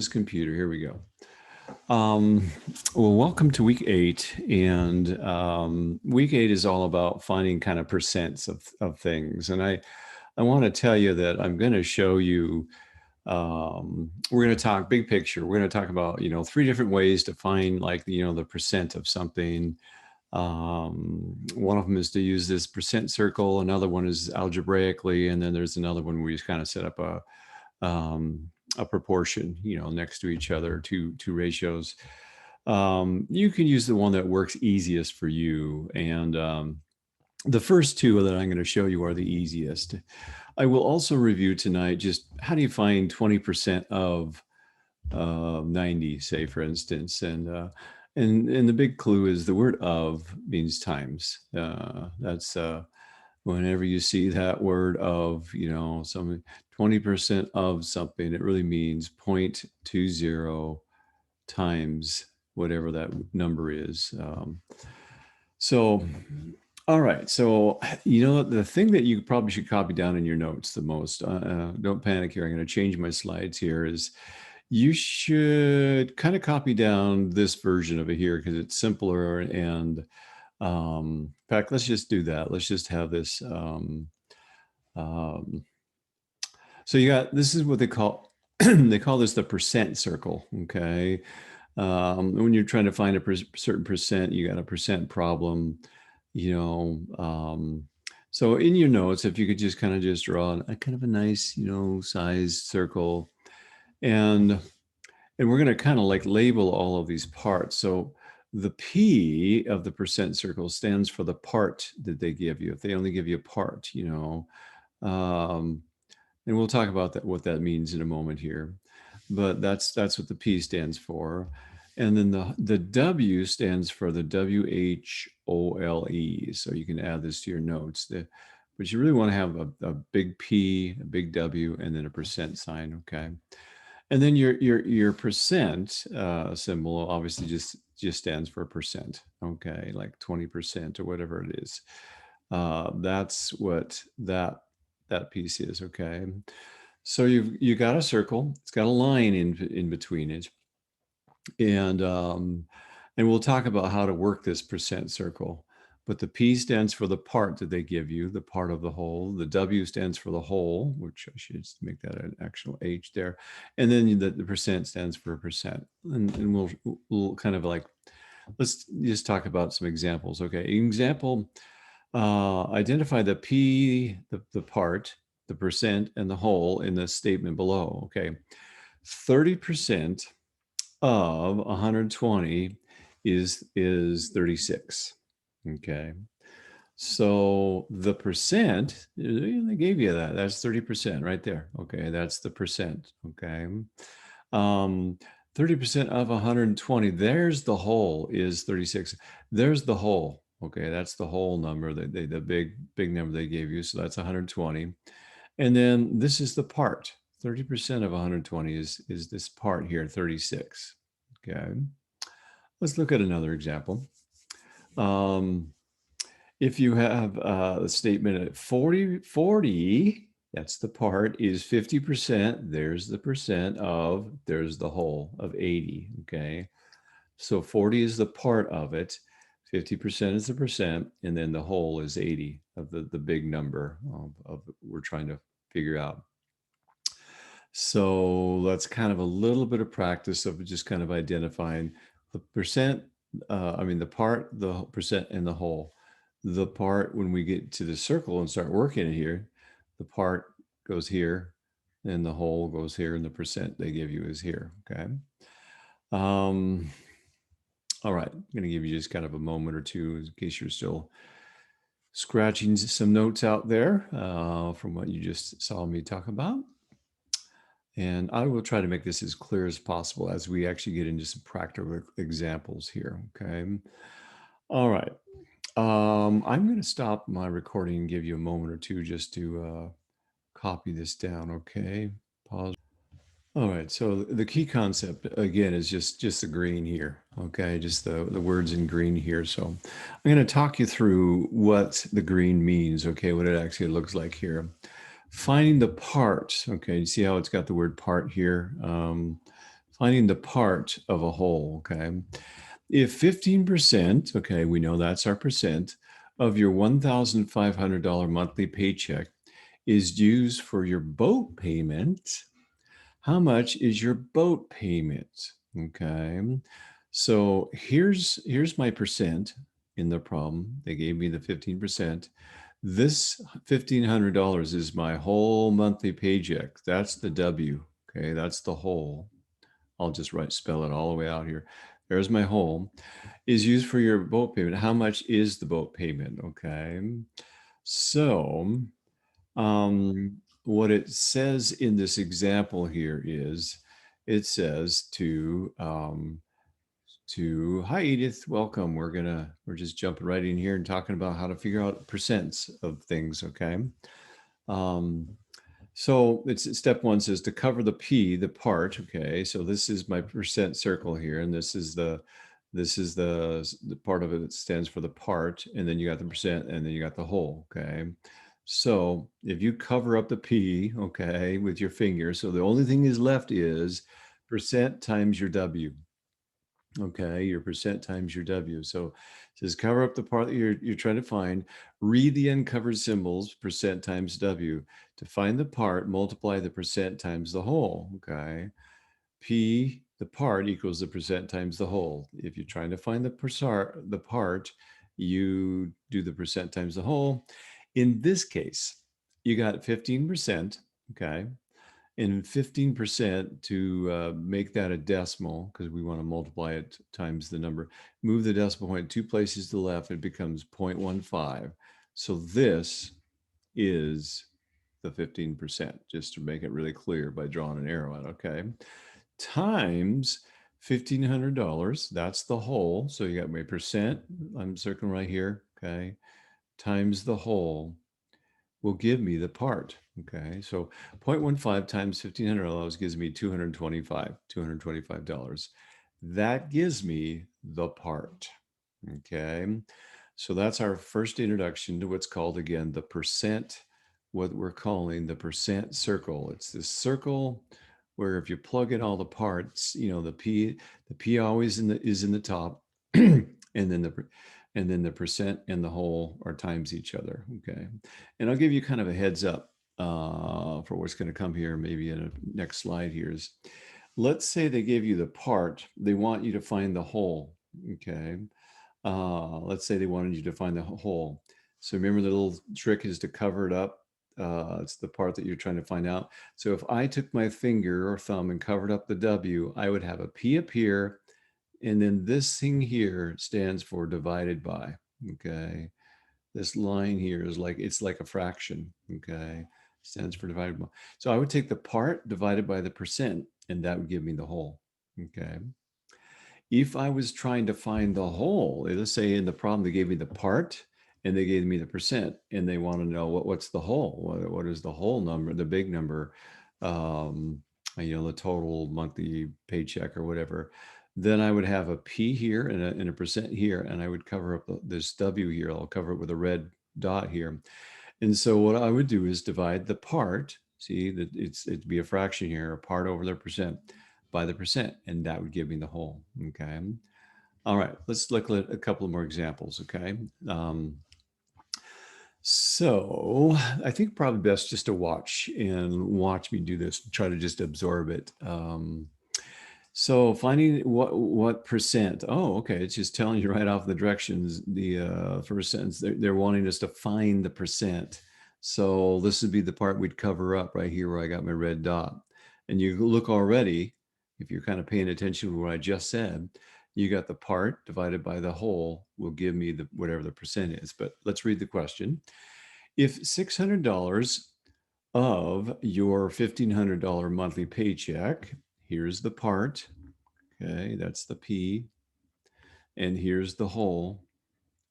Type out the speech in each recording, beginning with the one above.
this computer. Here we go. Um, well, welcome to week 8. And week 8 is all about finding kind of percents of things. And I want to tell you that I'm going to show you, we're going to talk big picture. We're going to talk about, 3 different ways to find like, the percent of something. One of them is to use this percent circle. Another one is algebraically. And then there's another one where you kind of set up a proportion, next to each other, two ratios. You can use the one that works easiest for you. And the first two that I'm going to show you are the easiest. I will also review tonight just how do you find 20% of 90, say, for instance. And the big clue is the word of means times. That's whenever you see that word of, something 20% of something, it really means 0.20 times whatever that number is. So, all right. So, the thing that you probably should copy down in your notes the most, don't panic here, I'm going to change my slides here, is you should kind of copy down this version of it here because it's simpler. And in fact, let's just do that. Let's just have this. So this is what they call, they call this the percent circle, okay? When you're trying to find a certain percent, you got a percent problem, so in your notes, if you could just kind of just draw a kind of a nice, sized circle, and we're going to kind of like label all of these parts. So the P of the percent circle stands for the part that they give you. If they only give you a part, and we'll talk about that, what that means in a moment here. But that's what the P stands for. And then the W stands for the WHOLE. So you can add this to your notes. But you really want to have a big P, a big W, and then a percent sign, okay? And then your percent symbol obviously just stands for percent, okay? Like 20% or whatever it is. That's what that piece is, okay? So you got a circle. It's got a line in between it, and we'll talk about how to work this percent circle. But the P stands for the part that they give you, the part of the whole. The W stands for the whole, which I should make that an actual H there. And then the percent stands for percent. And we'll kind of like, let's just talk about some examples. Okay, example, identify the P, the part, the percent, and the whole in the statement below. Okay, 30% of 120 is 36. Okay, so the percent, they gave you that. That's 30% right there. Okay, that's the percent. Okay, 30% of 120. There's the whole is 36. There's the whole. Okay, that's the whole number that the big number they gave you. So that's 120. And then this is the part. 30% of 120 is this part here, 36. Okay. Let's look at another example. If you have a statement at 40, that's the part, is 50%, there's the percent of, there's the whole of 80, okay? So 40 is the part of it, 50% is the percent, and then the whole is 80 of the big number of we're trying to figure out. So that's kind of a little bit of practice of just kind of identifying the percent, the part, the percent, and the whole. The part, when we get to the circle and start working it here, the part goes here, and the whole goes here, and the percent they give you is here, okay? All right, I'm going to give you just kind of a moment or two in case you're still scratching some notes out there from what you just saw me talk about. And I will try to make this as clear as possible as we actually get into some practical examples here, okay? All right. I'm going to stop my recording and give you a moment or two just to copy this down, okay? Pause. All right, so the key concept, again, is just the green here, okay? Just the words in green here. So I'm going to talk you through what the green means, okay? What it actually looks like here. Finding the part, okay? You see how it's got the word part here? finding the part of a whole, okay? If 15%, okay, we know that's our percent, of your $1,500 monthly paycheck is used for your boat payment, how much is your boat payment? Okay. So here's my percent in the problem. They gave me the 15%. This $1,500 is my whole monthly paycheck. That's the W. Okay, that's the whole. I'll just spell it all the way out here. There's my whole. Is used for your boat payment. How much is the boat payment? Okay. So what it says in this example here is, it says hi Edith, welcome. We're just jumping right in here and talking about how to figure out percents of things, okay? So it's step one says to cover the P, the part, okay? So this is my percent circle here, and this is the part of it that stands for the part, and then you got the percent, and then you got the whole, okay? So if you cover up the P, okay, with your finger, so the only thing is left is percent times your W. Okay, your percent times your W. So it says cover up the part that you're trying to find, read the uncovered symbols, percent times W. To find the part, multiply the percent times the whole, okay? P, the part, equals the percent times the whole. If you're trying to find the part, you do the percent times the whole. In this case, you got 15%, okay? And 15% to make that a decimal, because we want to multiply it times the number, move the decimal point 2 places to the left, it becomes 0.15. So this is the 15%, just to make it really clear by drawing an arrow out, okay? Times $1,500, that's the whole. So you got my percent, I'm circling right here, okay? Times the whole will give me the part. Okay, so 0.15 times $1,500 gives me $225. That gives me the part. Okay, so that's our first introduction to what's called, again, the percent, what we're calling the percent circle. It's this circle where if you plug in all the parts, you know, the P always is in the top, and then the percent and the whole are times each other. Okay, and I'll give you kind of a heads up for what's going to come here, maybe in a next slide here. Is, let's say they give you the part, they want you to find the whole. Okay, let's say they wanted you to find the whole. So remember, the little trick is to cover it up. It's the part that you're trying to find out. So if I took my finger or thumb and covered up the W, I would have a P up here, and then this thing here stands for divided by. Okay, this line here is like, it's like a fraction. Okay, stands for divided by. So I would take the part divided by the percent, and that would give me the whole. Okay, if I was trying to find the whole, let's say in the problem they gave me the part and they gave me the percent, and they want to know what's the whole, what is the whole number, the big number, you know, the total monthly paycheck or whatever, then I would have a P here and a percent here, and I would cover up this W here. I'll cover it with a red dot here. And so what I would do is divide the part, see that it'd be a fraction here, a part over the percent, by the percent, and that would give me the whole. Okay. All right, let's look at a couple more examples. Okay. So I think probably best just to watch me do this, try to just absorb it. So finding what percent, oh, okay, it's just telling you right off the directions, the first sentence, they're wanting us to find the percent. So this would be the part we'd cover up right here where I got my red dot. And you look already, if you're kind of paying attention to what I just said, you got the part divided by the whole will give me the whatever the percent is. But let's read the question. If $600 of your $1,500 monthly paycheck, here's the part, okay, that's the P, and here's the whole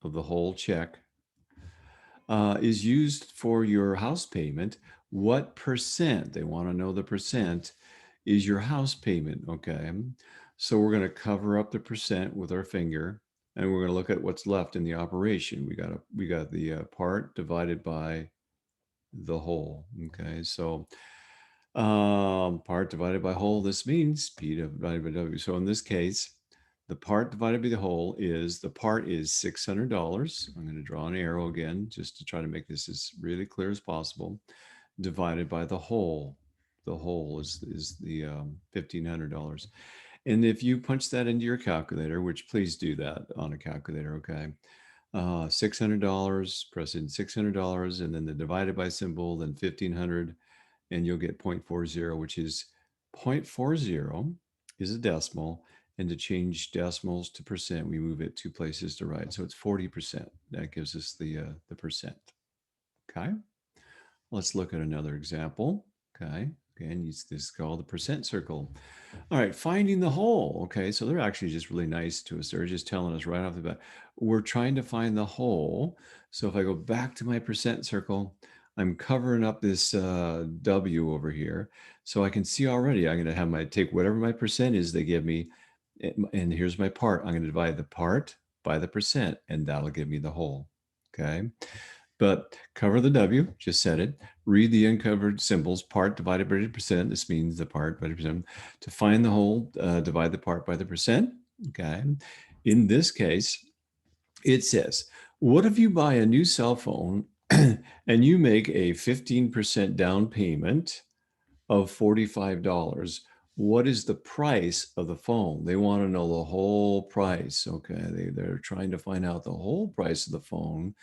of the whole check, is used for your house payment, what percent, they want to know the percent, is your house payment, okay? So we're going to cover up the percent with our finger, and we're going to look at what's left in the operation. We got the part divided by the whole, okay? So Part divided by whole, this means P divided by W. So in this case, the part divided by the whole is, the part is $600. I'm going to draw an arrow again, just to try to make this as really clear as possible, divided by the whole. The whole is the $1,500. And if you punch that into your calculator, which please do that on a calculator, okay? $600, press in $600, and then the divided by symbol, then 1,500, and you'll get 0.40, which is 0.40 is a decimal. And to change decimals to percent, we move it 2 places to right. So it's 40%. That gives us the percent. Okay. Let's look at another example. Okay. Again, this is called the percent circle. All right, finding the whole. Okay, so they're actually just really nice to us. They're just telling us right off the bat, we're trying to find the whole. So if I go back to my percent circle, I'm covering up this W over here. So I can see already, I'm gonna have take whatever my percent is they give me, and here's my part. I'm gonna divide the part by the percent, and that'll give me the whole, okay? But cover the W, just said it. Read the uncovered symbols, part divided by the percent. This means the part by the percent. To find the whole, divide the part by the percent, okay? In this case, it says, what if you buy a new cell phone and you make a 15% down payment of $45? What is the price of the phone? They want to know the whole price, okay? They're trying to find out the whole price of the phone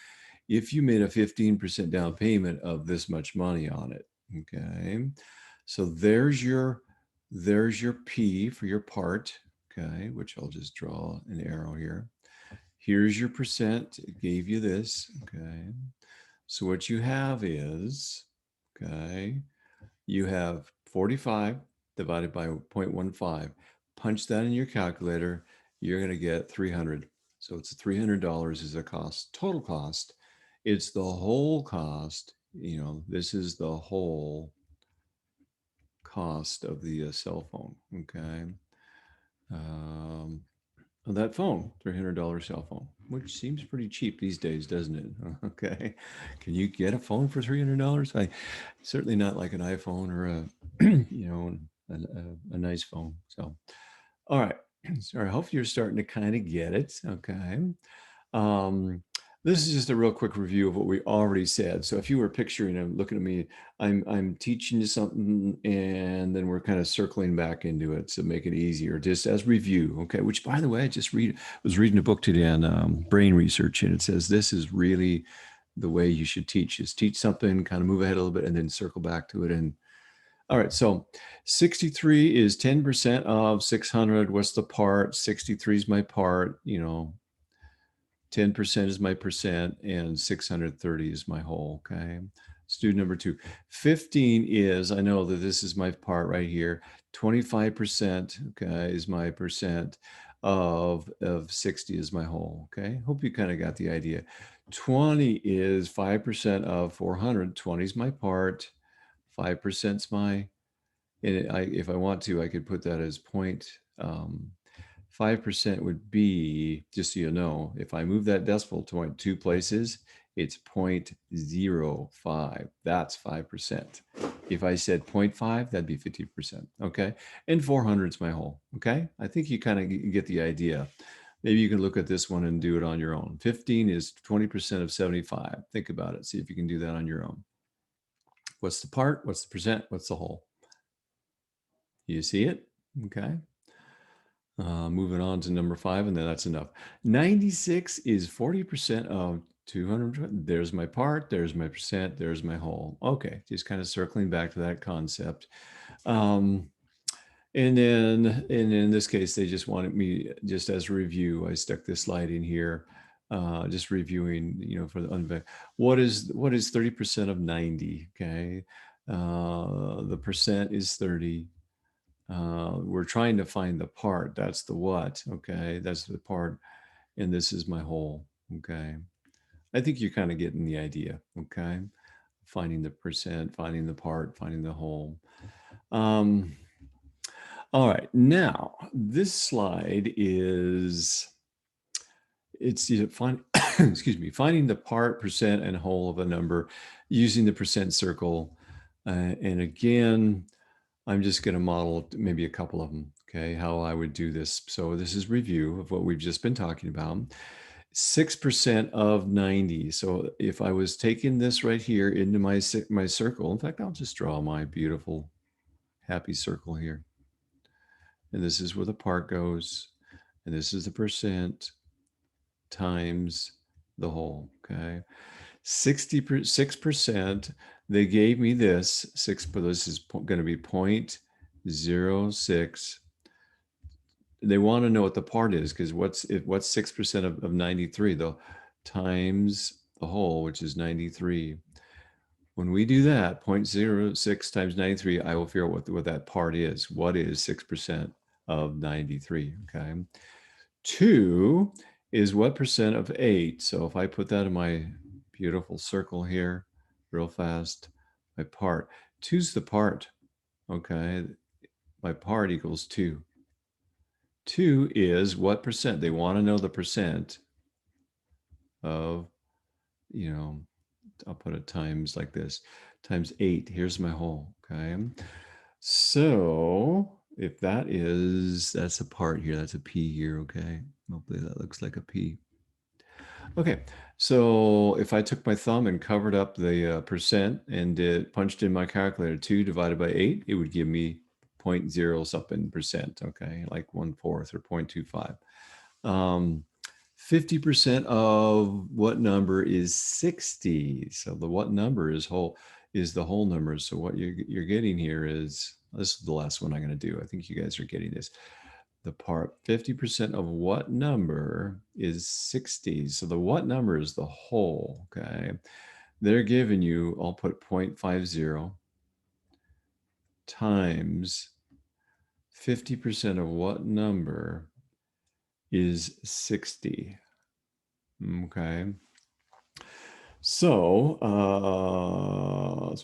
if you made a 15% down payment of this much money on it, okay? So there's your P for your part, okay, which I'll just draw an arrow here. Here's your percent, it gave you this, okay? So what you have is, okay, you have 45 divided by 0.15. Punch that in your calculator, you're gonna get 300. So it's $300 is the cost, total cost. It's the whole cost, this is the whole cost of the cell phone, okay? Of that phone, $300 cell phone, which seems pretty cheap these days, doesn't it? Okay. Can you get a phone for $300? Certainly not like an iPhone or a nice phone. So, all right. So I hope you're starting to kind of get it. Okay. Um, this is just a real quick review of what we already said. So if you were picturing and looking at me, I'm teaching you something, and then we're kind of circling back into it to make it easier, just as review. Okay. Which, by the way, I just was reading a book today on brain research, and it says this is really the way you should teach: is teach something, kind of move ahead a little bit, and then circle back to it. And all right, so 63 is 10% of 600. What's the part? 63 is my part, 10% is my percent, and 630 is my whole, okay? Student number 2. 15 is, I know that this is my part right here. 25%, okay, is my percent of 60 is my whole, okay? Hope you kind of got the idea. 20 is 5% of 400. 20 is my part. 5% is my, and if I want to, I could put that as 5% would be, just so you know, if I move that decimal point 2 places, it's 0.05. That's 5%. If I said 0.5, that'd be 50%. Okay. And 400 is my whole. Okay. I think you kind of get the idea. Maybe you can look at this one and do it on your own. 15 is 20% of 75. Think about it. See if you can do that on your own. What's the part? What's the percent? What's the whole? You see it? Okay. Moving on to number 5, and then that's enough. 96 is 40% of 200. There's my part, there's my percent, there's my whole. Okay, just kind of circling back to that concept. And then in this case, they just wanted me, just as a review, I stuck this slide in here, just reviewing, for the what is 30% of 90? Okay, the percent is 30. We're trying to find the part. That's the what, okay? That's the part, and this is my whole, okay? I think you're kind of getting the idea, okay? Finding the percent, finding the part, finding the whole. All right, now this slide is, it's excuse me, finding the part, percent, and whole of a number using the percent circle. And again, I'm just going to model maybe a couple of them, okay, how I would do this. So this is review of what we've just been talking about. 6% of 90. So if I was taking this right here into my circle, in fact, I'll just draw my beautiful happy circle here. And this is where the part goes. And this is the percent times the whole, okay? 66%, they gave me this, but this is going to be 0.06. They want to know what the part is, because what's 6% of 93, though, times the whole, which is 93. When we do that, 0.06 times 93, I will figure out what that part is. What is 6% of 93, okay? 2 is what percent of 8? So if I put that in my beautiful circle here real fast, my part, 2's the part, okay? My part equals 2. 2 is what percent? They want to know the percent of, I'll put it times like this, times 8. Here's my whole, okay? So if that's a part here, that's a P here, okay? Hopefully that looks like a P. Okay, so if I took my thumb and covered up the percent and punched in my calculator 2 divided by 8, it would give me 0.0 something percent, okay? Like 1/4 or 0.25. 50% of what number is 60? So the what number is the whole number. So what you're getting here is, this is the last one I'm going to do. I think you guys are getting this. The part 50% of what number is 60? So the what number is the whole, okay? They're giving you, I'll put 0.50 times 50% of what number is 60. Okay. So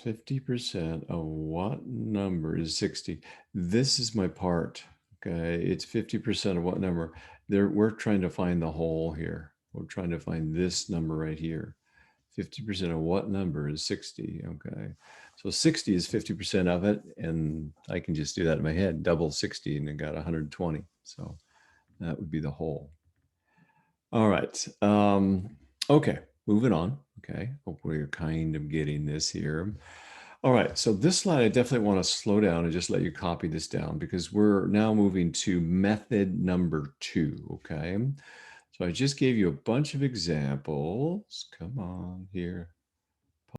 50% of what number is 60? This is my part. Okay. It's 50% of what number? We're trying to find the whole here. We're trying to find this number right here. 50% of what number is 60? Okay. So 60 is 50% of it. And I can just do that in my head, double 60, and I got 120. So that would be the whole. All right. Okay, moving on. Okay, hopefully you're kind of getting this here. All right, so this slide, I definitely want to slow down and just let you copy this down, because we're now moving to method number 2, okay? So I just gave you a bunch of examples. Come on here.